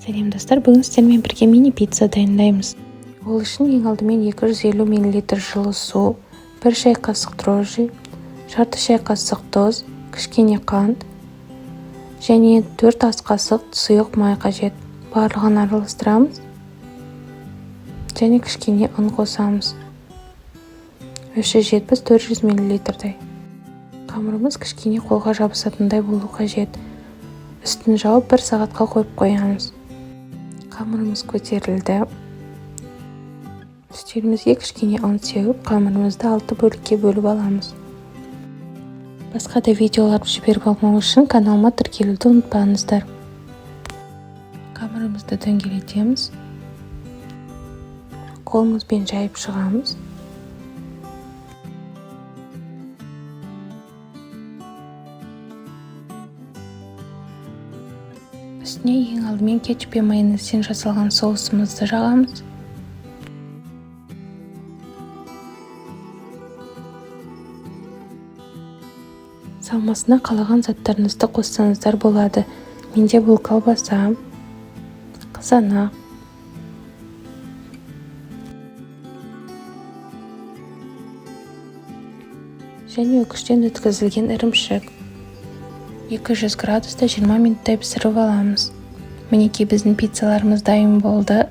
Сәлем достар, бүгін сіздермен бірге мини пицца дайындаймыз. Ол үшін ең алдымен 250 мл жылы су, 1 шай қасық дрожжи, жарты шай қасық тұз, кішкене қант және 4 ас қасық сұйық май қажет. Барлығын араластырамыз және кішкене ұн қосамыз. 370-400 мл-дай. Қамырымыз кішкене қолға жабысатындай болу қажет. Үстін жауып 1 сағатқа қойып қоямыз. Қамырымыз көтерілді. Үстелімізге кішкене ұн сеуіп, қамырымызды 6 бөлікке бөліп аламыз. Басқа да видеолар жіберіп алмау үшін каналыма тіркелуді ұмытпаңыздар. Қамырымызды дөңгелетеміз. Қолымызбен жайып шығамыз. Үстіне ең алдымен кетчуп пен майонезден жасалған соусымызды жағамыз. Салмасына қалаған заттарыңызды қоссаңыздар болады. Менде бұл колбаса, қызанақ, және үкіштен өткізілген ірімшік. 200 градуста 20 минуттай пісіріп аламыз. Мінекей біздің пиццаларымыз дайын болды.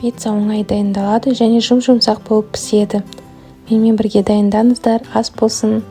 Пицца оңай дайындалады және жұмсақ болып піседі. Менімен бірге дайындаңыздар, ас болсын.